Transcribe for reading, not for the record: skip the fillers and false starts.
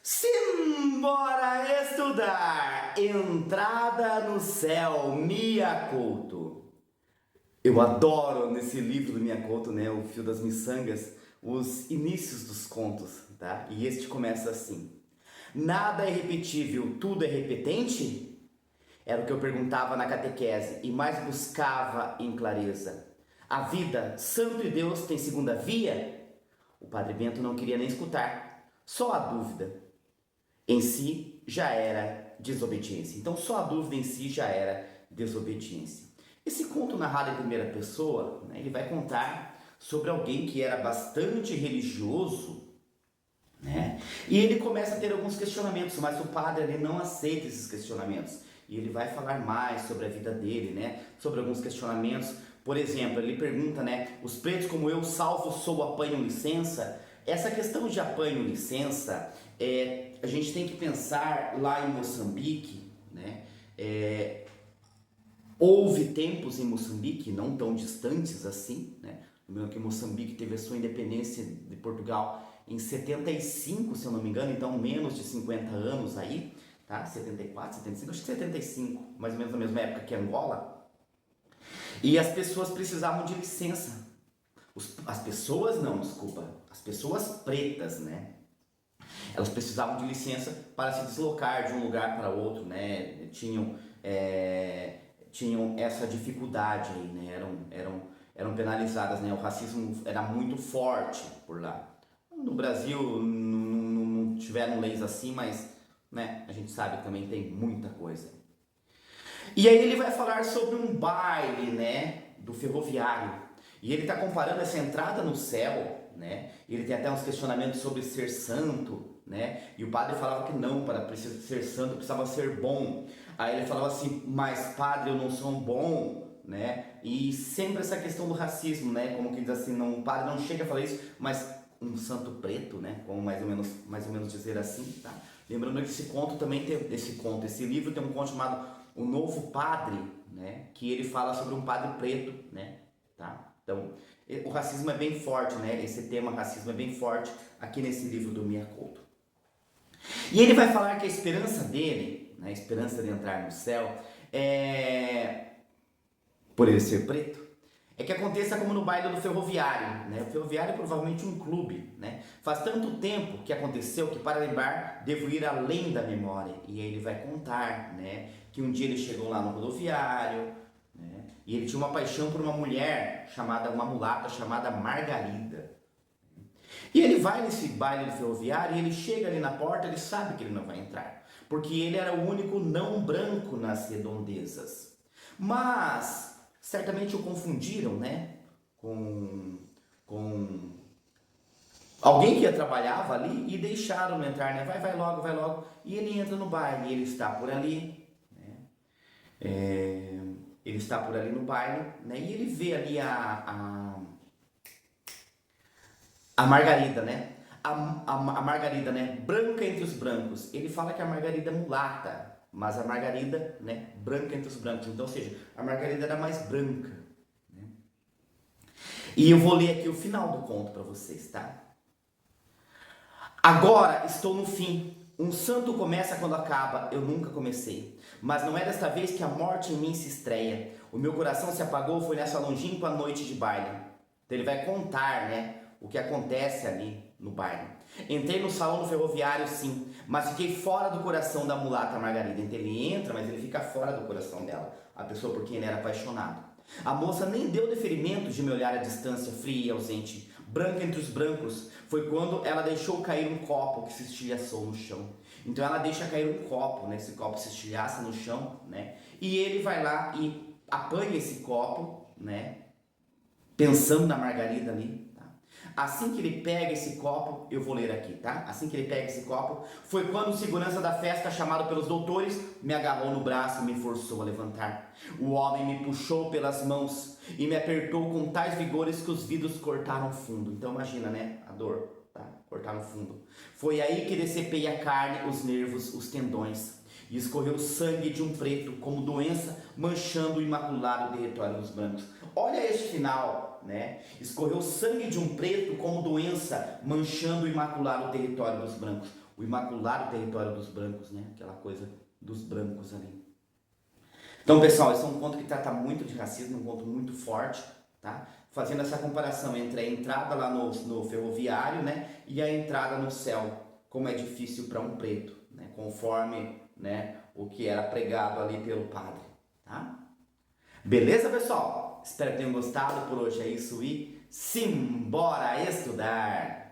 Simbora estudar! Entrada no céu, Mia Couto. Eu adoro nesse livro do Mia Couto, né, O Fio das Miçangas, os inícios dos contos, tá? E este começa assim: Nada é repetível, tudo é repetente? Era o que eu perguntava na catequese e mais buscava em clareza. A vida, santo e Deus, tem segunda via? O Padre Bento não queria nem escutar, só a dúvida em si já era desobediência. Então só a dúvida em si já era desobediência. Esse conto narrado em primeira pessoa, né, ele vai contar sobre alguém que era bastante religioso, né? E ele começa a ter alguns questionamentos, mas o padre ele não aceita esses questionamentos. E ele vai falar mais sobre a vida dele, né? Sobre alguns questionamentos. Por exemplo, ele pergunta, né? Os pretos como eu, salvo sou, apanham licença? Essa questão de apanho licença, a gente tem que pensar lá em Moçambique, né? Houve tempos em Moçambique, não tão distantes assim, né? Lembrando que Moçambique teve a sua independência de Portugal em 75, se eu não me engano, então menos de 50 anos aí, tá? 74, 75, acho que 75, mais ou menos na mesma época que Angola. E as pessoas precisavam de licença. As pessoas não, desculpa, as pessoas pretas, né? Elas precisavam de licença para se deslocar de um lugar para outro, né? Tinham essa dificuldade aí, né? Eram penalizadas, né? O racismo era muito forte por lá. No Brasil não tiveram leis assim, mas, né, a gente sabe que também tem muita coisa. E aí ele vai falar sobre um baile, né, do ferroviário. E ele está comparando essa entrada no céu, né? Ele tem até uns questionamentos sobre ser santo, né? E o padre falava que não, para ser santo precisava ser bom. Aí ele falava assim, mas padre, eu não sou bom, né? E sempre essa questão do racismo, né? Como que diz assim, não, o padre não chega a falar isso, mas um santo preto, né? Como mais ou menos dizer assim, tá? Lembrando que esse conto também tem esse livro tem um conto chamado O Novo Padre, né? Que ele fala sobre um padre preto, né? Tá? Então, o racismo é bem forte, né? Esse tema racismo é bem forte aqui nesse livro do Mia Couto. E ele vai falar que a esperança dele, né, a esperança de entrar no céu, por ele ser preto, é que aconteça como no baile do ferroviário, né? O ferroviário é provavelmente um clube, né? Faz tanto tempo que aconteceu que para lembrar devo ir além da memória. E aí ele vai contar, né, que um dia ele chegou lá no rodoviário, né, e ele tinha uma paixão por uma mulher chamada, uma mulata chamada Margarida. E ele vai nesse baile do ferroviário e ele chega ali na porta, ele sabe que ele não vai entrar, porque ele era o único não branco nas redondezas. Mas certamente o confundiram, né, com alguém que trabalhava ali e deixaram entrar, né? Vai logo, vai logo. E ele entra no baile, e ele está por ali, né? Ele está por ali no baile, né? E ele vê ali a Margarida, né? A Margarida, né? Branca entre os brancos. Ele fala que a Margarida é mulata, mas a Margarida, né? Branca entre os brancos. Então, ou seja, a Margarida era mais branca, né? E eu vou ler aqui o final do conto para vocês, tá? Agora estou no fim. Um santo começa quando acaba, eu nunca comecei. Mas não é desta vez que a morte em mim se estreia. O meu coração se apagou, foi nessa longínqua noite de baile. Então ele vai contar, né, o que acontece ali no baile. Entrei no salão do ferroviário, sim, mas fiquei fora do coração da mulata Margarida. Então ele entra, mas ele fica fora do coração dela, a pessoa por quem ele era apaixonado. A moça nem deu deferimento de me olhar à distância, fria e ausente, branca entre os brancos. Foi quando ela deixou cair um copo que se estilhaçou no chão. Então ela deixa cair um copo, né? Esse copo se estilhaça no chão, né? E ele vai lá e apanha esse copo, né? Pensando na Margarida ali, tá? Assim que ele pega esse copo, eu vou ler aqui, tá? Assim que ele pega esse copo, foi quando o segurança da festa, chamado pelos doutores, me agarrou no braço e me forçou a levantar. O homem me puxou pelas mãos e me apertou com tais vigores que os vidros cortaram fundo. Então imagina, né? A dor, tá? Cortaram fundo. Foi aí que decepei a carne, os nervos, os tendões. E escorreu sangue de um preto, como doença, manchando o imaculado território dos brancos. Olha este final, né? Escorreu sangue de um preto como doença, manchando o imaculado território dos brancos. o imaculado território dos brancos, né? Aquela coisa dos brancos ali. Então, pessoal, esse é um conto que trata muito de racismo, um conto muito forte, tá? Fazendo essa comparação entre a entrada lá no ferroviário, né, e a entrada no céu, como é difícil para um preto, né, conforme, né, o que era pregado ali pelo padre, tá? Beleza, pessoal? Espero que tenham gostado. Por hoje é isso e simbora estudar!